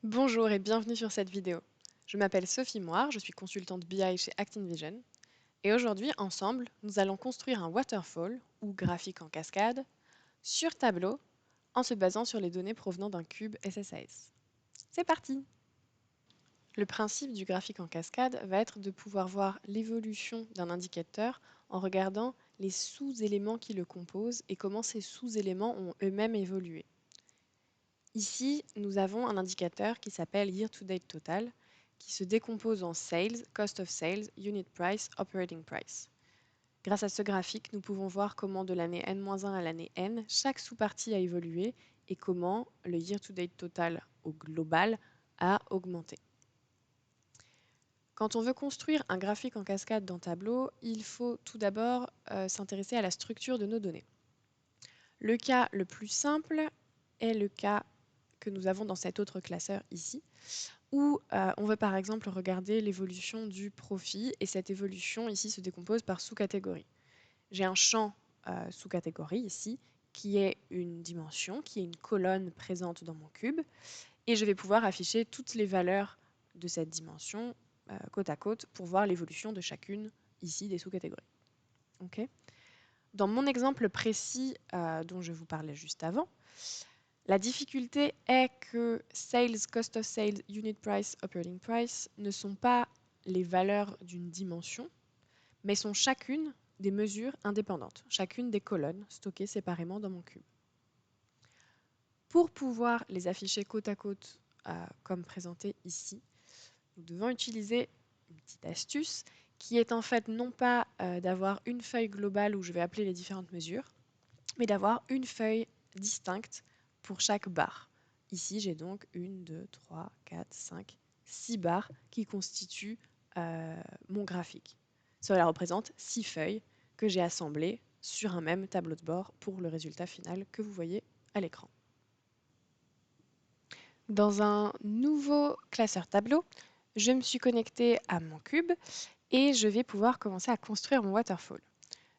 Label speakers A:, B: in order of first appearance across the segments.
A: Bonjour et bienvenue sur cette vidéo. Je m'appelle Sophie Moire, je suis consultante BI chez ActinVision et aujourd'hui, ensemble, nous allons construire un waterfall ou graphique en cascade sur Tableau en se basant sur les données provenant d'un cube SSAS. C'est parti! Le principe du graphique en cascade va être de pouvoir voir l'évolution d'un indicateur en regardant les sous-éléments qui le composent et comment ces sous-éléments ont eux-mêmes évolué. Ici, nous avons un indicateur qui s'appelle Year to Date Total, qui se décompose en Sales, Cost of Sales, Unit Price, Operating Price. Grâce à ce graphique, nous pouvons voir comment de l'année N-1 à l'année N, chaque sous-partie a évolué et comment le Year to Date Total au global a augmenté. Quand on veut construire un graphique en cascade dans Tableau, il faut tout d'abord s'intéresser à la structure de nos données. Le cas le plus simple est le cas que nous avons dans cet autre classeur ici, où on veut par exemple regarder l'évolution du profit, et cette évolution ici se décompose par sous-catégorie. J'ai un champ sous-catégorie ici, qui est une dimension, qui est une colonne présente dans mon cube, et je vais pouvoir afficher toutes les valeurs de cette dimension côte à côte pour voir l'évolution de chacune ici des sous-catégories. Okay. Dans mon exemple précis dont je vous parlais juste avant, la difficulté est que Sales, Cost of Sales, Unit Price, Operating Price ne sont pas les valeurs d'une dimension, mais sont chacune des mesures indépendantes, chacune des colonnes stockées séparément dans mon cube. Pour pouvoir les afficher côte à côte comme présenté ici, nous devons utiliser une petite astuce qui est en fait non pas d'avoir une feuille globale où je vais appeler les différentes mesures, mais d'avoir une feuille distincte pour chaque barre. Ici, j'ai donc 1, 2, 3, 4, 5, 6 barres qui constituent mon graphique. Cela représente 6 feuilles que j'ai assemblées sur un même tableau de bord pour le résultat final que vous voyez à l'écran. Dans un nouveau classeur tableau, je me suis connectée à mon cube et je vais pouvoir commencer à construire mon waterfall.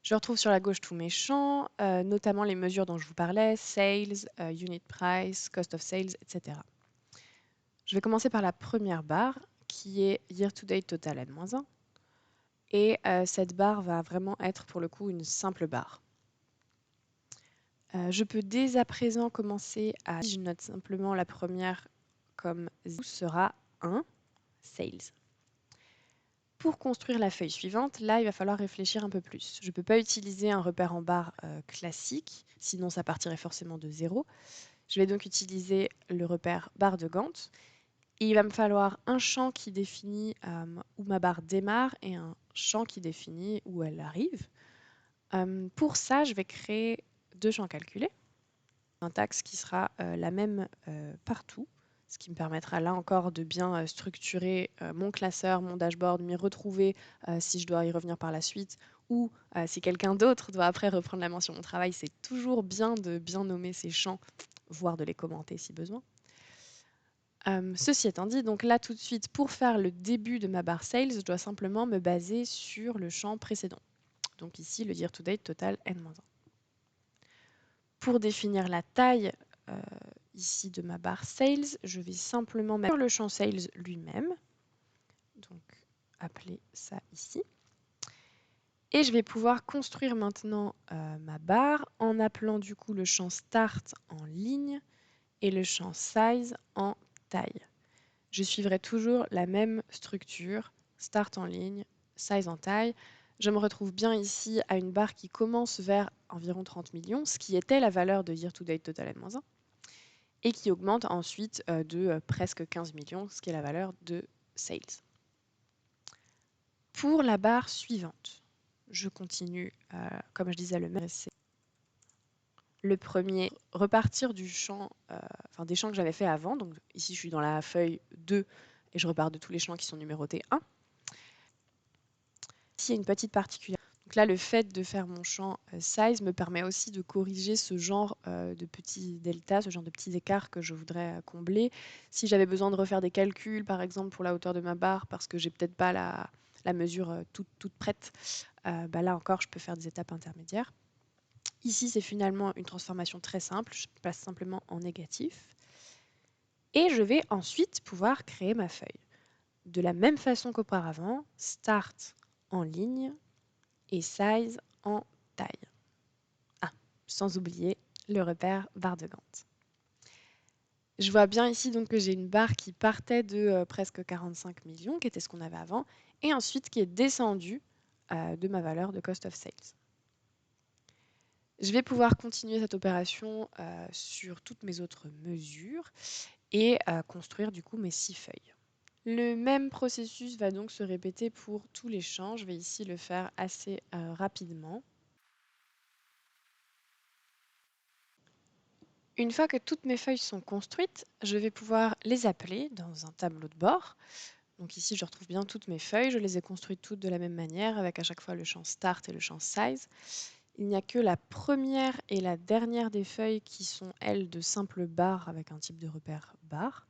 A: Je retrouve sur la gauche tous mes champs, notamment les mesures dont je vous parlais, sales, unit price, cost of sales, etc. Je vais commencer par la première barre qui est year to date total N-1. Et cette barre va vraiment être pour le coup une simple barre. Je peux dès à présent commencer à... Je note simplement la première comme 0 sera 1, sales. Pour construire la feuille suivante, là, il va falloir réfléchir un peu plus. Je ne peux pas utiliser un repère en barre classique, sinon ça partirait forcément de 0. Je vais donc utiliser le repère barre de Gantt. Et il va me falloir un champ qui définit où ma barre démarre et un champ qui définit où elle arrive. Pour ça, je vais créer deux champs calculés. Un syntaxe qui sera la même partout, ce qui me permettra là encore de bien structurer mon classeur, mon dashboard, m'y retrouver si je dois y revenir par la suite ou si quelqu'un d'autre doit après reprendre la main sur mon travail. C'est toujours bien de bien nommer ces champs, voire de les commenter si besoin. Ceci étant dit, donc là tout de suite, pour faire le début de ma barre sales, je dois simplement me baser sur le champ précédent. Donc ici, le year to date total N-1. Pour définir la taille ici de ma barre sales, je vais simplement mettre sur le champ sales lui-même, donc appeler ça ici. Et je vais pouvoir construire maintenant ma barre en appelant du coup le champ start en ligne et le champ size en taille. Je suivrai toujours la même structure, start en ligne, size en taille. Je me retrouve bien ici à une barre qui commence vers environ 30 millions, ce qui était la valeur de year to date total N-1, et qui augmente ensuite de presque 15 millions, ce qui est la valeur de sales. Pour la barre suivante, je continue, comme je disais, le même. Le premier, repartir du champ, des champs que j'avais fait avant. Donc ici, je suis dans la feuille 2 et je repars de tous les champs qui sont numérotés 1. Ici, il y a une petite particularité. Donc là, le fait de faire mon champ size me permet aussi de corriger ce genre de petits deltas, ce genre de petits écarts que je voudrais combler. Si j'avais besoin de refaire des calculs, par exemple, pour la hauteur de ma barre, parce que j'ai peut-être pas la mesure toute prête, là encore, je peux faire des étapes intermédiaires. Ici, c'est finalement une transformation très simple. Je passe simplement en négatif. Et je vais ensuite pouvoir créer ma feuille. De la même façon qu'auparavant, Start en ligne et Size en taille. Ah, sans oublier le repère barre de Gantt. Je vois bien ici donc que j'ai une barre qui partait de presque 45 millions, qui était ce qu'on avait avant, et ensuite qui est descendue de ma valeur de cost of sales. Je vais pouvoir continuer cette opération sur toutes mes autres mesures et construire du coup mes 6 feuilles. Le même processus va donc se répéter pour tous les champs. Je vais ici le faire assez rapidement. Une fois que toutes mes feuilles sont construites, je vais pouvoir les appeler dans un tableau de bord. Donc ici, je retrouve bien toutes mes feuilles. Je les ai construites toutes de la même manière, avec à chaque fois le champ Start et le champ Size. Il n'y a que la première et la dernière des feuilles qui sont, elles, de simples barres avec un type de repère barre.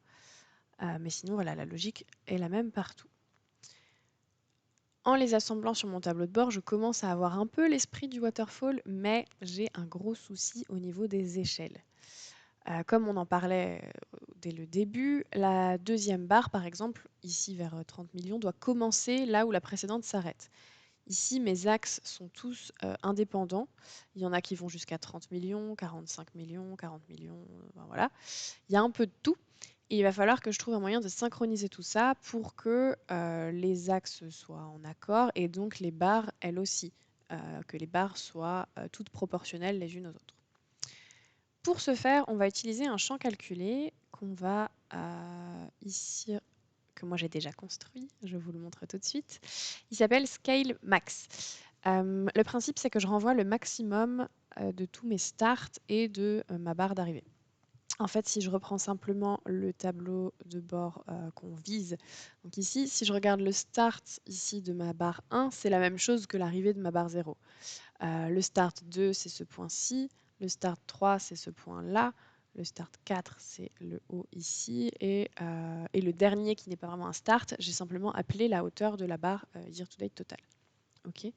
A: Mais sinon, voilà, la logique est la même partout. En les assemblant sur mon tableau de bord, je commence à avoir un peu l'esprit du waterfall, mais j'ai un gros souci au niveau des échelles. Comme on en parlait dès le début, la deuxième barre, par exemple, ici vers 30 millions, doit commencer là où la précédente s'arrête. Ici, mes axes sont tous indépendants. Il y en a qui vont jusqu'à 30 millions, 45 millions, 40 millions, ben voilà. Il y a un peu de tout. Et il va falloir que je trouve un moyen de synchroniser tout ça pour que les axes soient en accord et donc les barres, elles aussi, que les barres soient toutes proportionnelles les unes aux autres. Pour ce faire, on va utiliser un champ calculé qu'on va ici, que moi j'ai déjà construit, je vous le montre tout de suite. Il s'appelle Scale Max. Le principe, c'est que je renvoie le maximum de tous mes starts et de ma barre d'arrivée. En fait, si je reprends simplement le tableau de bord qu'on vise, donc ici, si je regarde le start ici de ma barre 1, c'est la même chose que l'arrivée de ma barre 0. Le start 2, c'est ce point-ci. Le start 3, c'est ce point-là. Le start 4, c'est le haut ici. Et le dernier, qui n'est pas vraiment un start, j'ai simplement appelé la hauteur de la barre year-to-date total. Okay.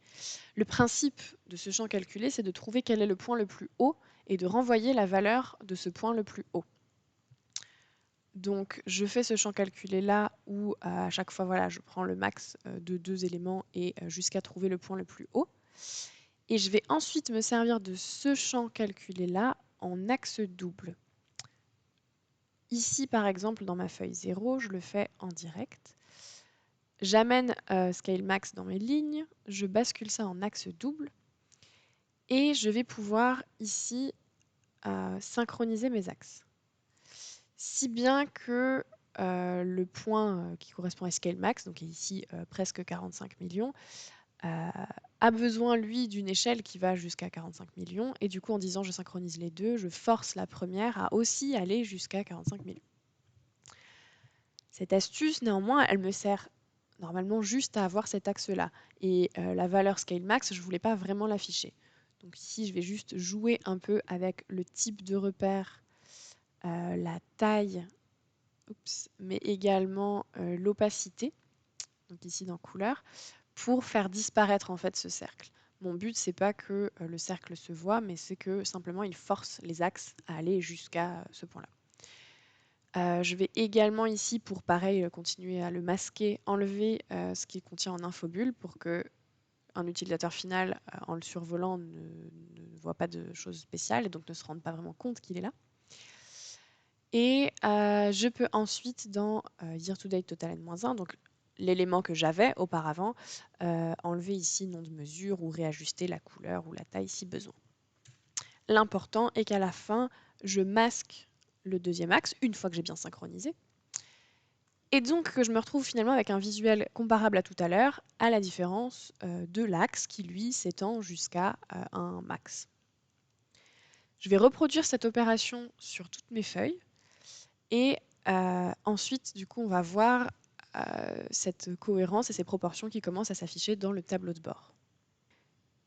A: Le principe de ce champ calculé, c'est de trouver quel est le point le plus haut et de renvoyer la valeur de ce point le plus haut. Donc, je fais ce champ calculé là où à chaque fois, voilà, je prends le max de 2 éléments et jusqu'à trouver le point le plus haut. Et je vais ensuite me servir de ce champ calculé là en axe double. Ici, par exemple, dans ma feuille 0, je le fais en direct. J'amène Scale Max dans mes lignes, je bascule ça en axe double et je vais pouvoir ici synchroniser mes axes. Si bien que le point qui correspond à Scale Max, donc ici presque 45 millions, a besoin, lui, d'une échelle qui va jusqu'à 45 millions. Et du coup, en disant je synchronise les deux, je force la première à aussi aller jusqu'à 45 millions. Cette astuce, néanmoins, elle me sert normalement juste à avoir cet axe-là. Et la valeur Scale Max, je ne voulais pas vraiment l'afficher. Donc ici, je vais juste jouer un peu avec le type de repère, la taille, mais également l'opacité, donc ici dans couleur, pour faire disparaître en fait ce cercle. Mon but, c'est pas que le cercle se voit, mais c'est que simplement il force les axes à aller jusqu'à ce point-là. Je vais également ici, pour pareil, continuer à le masquer, enlever ce qui contient en infobulle pour que un utilisateur final, en le survolant, ne voit pas de choses spéciales et donc ne se rende pas vraiment compte qu'il est là. Et je peux ensuite, dans year-to-date total n-1, donc l'élément que j'avais auparavant, enlever ici nom de mesure ou réajuster la couleur ou la taille si besoin. L'important est qu'à la fin, je masque le deuxième axe une fois que j'ai bien synchronisé. Et donc que je me retrouve finalement avec un visuel comparable à tout à l'heure, à la différence de l'axe qui lui s'étend jusqu'à un max. Je vais reproduire cette opération sur toutes mes feuilles. Et ensuite, du coup, on va voir cette cohérence et ces proportions qui commencent à s'afficher dans le tableau de bord.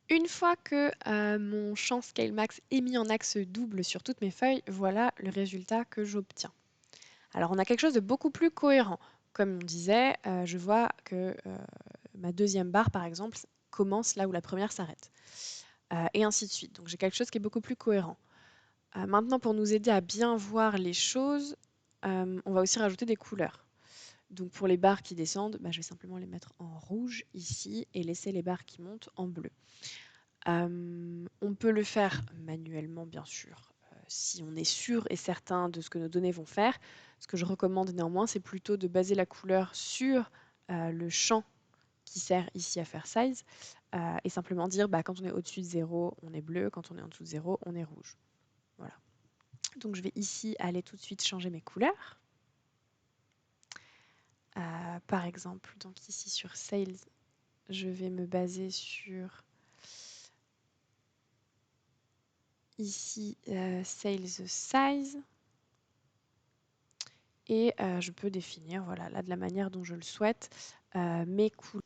A: Une fois que mon champ Scale Max est mis en axe double sur toutes mes feuilles, voilà le résultat que j'obtiens. Alors, on a quelque chose de beaucoup plus cohérent. Comme on disait, je vois que ma deuxième barre, par exemple, commence là où la première s'arrête. Et ainsi de suite. Donc, j'ai quelque chose qui est beaucoup plus cohérent. Maintenant, pour nous aider à bien voir les choses, on va aussi rajouter des couleurs. Donc pour les barres qui descendent, je vais simplement les mettre en rouge ici et laisser les barres qui montent en bleu. On peut le faire manuellement, bien sûr, si on est sûr et certain de ce que nos données vont faire. Ce que je recommande néanmoins, c'est plutôt de baser la couleur sur le champ qui sert ici à faire size et simplement dire quand on est au-dessus de 0, on est bleu, quand on est en dessous de 0, on est rouge. Voilà. Donc je vais ici aller tout de suite changer mes couleurs. Par exemple, donc ici sur Sales, je vais me baser sur ici Sales Size et je peux définir, voilà, là de la manière dont je le souhaite, mes couleurs.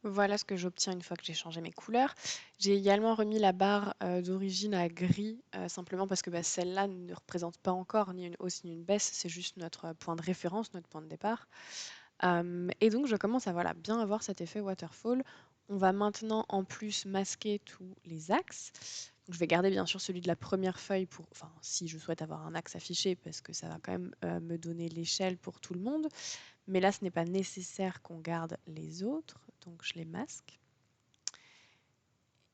A: Voilà ce que j'obtiens une fois que j'ai changé mes couleurs. J'ai également remis la barre d'origine à gris, simplement parce que celle-là ne représente pas encore ni une hausse ni une baisse, c'est juste notre point de référence, notre point de départ. Et donc je commence à bien avoir cet effet waterfall. On va maintenant en plus masquer tous les axes. Donc, je vais garder bien sûr celui de la première feuille si je souhaite avoir un axe affiché, parce que ça va quand même me donner l'échelle pour tout le monde. Mais là, ce n'est pas nécessaire qu'on garde les autres, donc je les masque.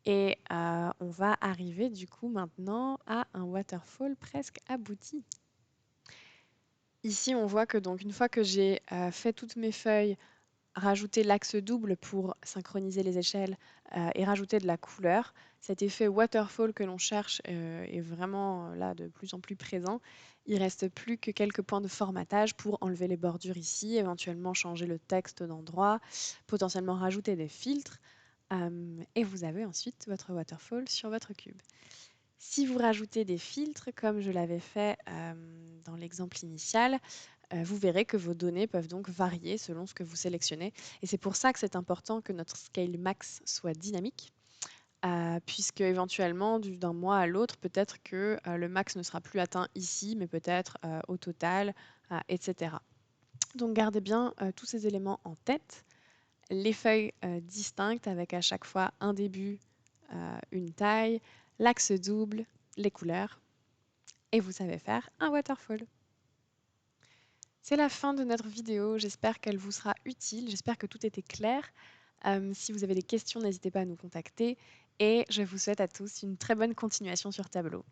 A: Et on va arriver du coup maintenant à un waterfall presque abouti. Ici, on voit que donc une fois que j'ai fait toutes mes feuilles, rajouter l'axe double pour synchroniser les échelles et rajouter de la couleur, cet effet waterfall que l'on cherche est vraiment là de plus en plus présent. Il ne reste plus que quelques points de formatage pour enlever les bordures ici, éventuellement changer le texte d'endroit, potentiellement rajouter des filtres. Et vous avez ensuite votre waterfall sur votre cube. Si vous rajoutez des filtres, comme je l'avais fait dans l'exemple initial, vous verrez que vos données peuvent donc varier selon ce que vous sélectionnez. Et c'est pour ça que c'est important que notre scale max soit dynamique, puisque éventuellement, d'un mois à l'autre, peut-être que le max ne sera plus atteint ici, mais peut-être au total, etc. Donc gardez bien tous ces éléments en tête. Les feuilles distinctes avec à chaque fois un début, une taille, l'axe double, les couleurs, et vous savez faire un waterfall. C'est la fin de notre vidéo, j'espère qu'elle vous sera utile, j'espère que tout était clair. Si vous avez des questions, n'hésitez pas à nous contacter et je vous souhaite à tous une très bonne continuation sur Tableau.